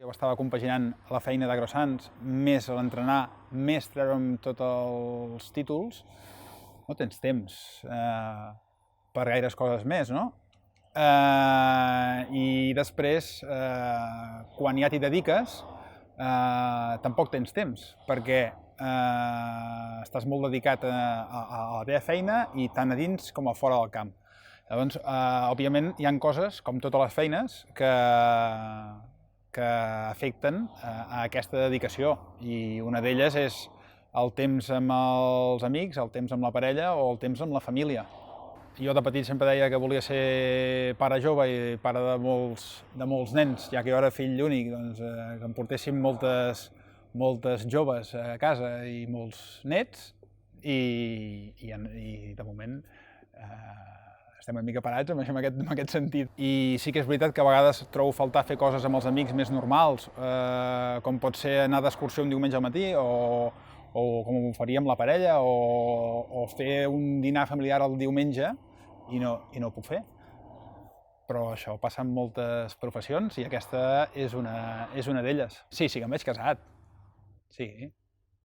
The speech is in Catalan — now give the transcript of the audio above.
Jo estava compaginant la feina de Grossans, més l'entrenar, més treure'm tots els títols. No tens temps per gaires coses més, no? I després, quan ja t'hi dediques, tampoc tens temps, perquè estàs molt dedicat a la teva feina i tant a dins com a fora del camp. Llavors, òbviament, hi ha coses, com totes les feines, que afecten a aquesta dedicació, i una d'elles és el temps amb els amics, el temps amb la parella o el temps amb la família. Jo de petit sempre deia que volia ser pare jove i pare de molts nens, ja que jo era fill únic, doncs, que em portessin moltes joves a casa i molts nets, i de moment estem una mica parats en aquest sentit. I sí que és veritat que a vegades trobo faltar fer coses amb els amics més normals, com pot ser anar d'excursió un diumenge al matí, o com ho faria amb la parella, o fer un dinar familiar el diumenge, i no ho puc fer. Però això passa en moltes professions i aquesta és una d'elles. Sí, que em veig casat. Sí.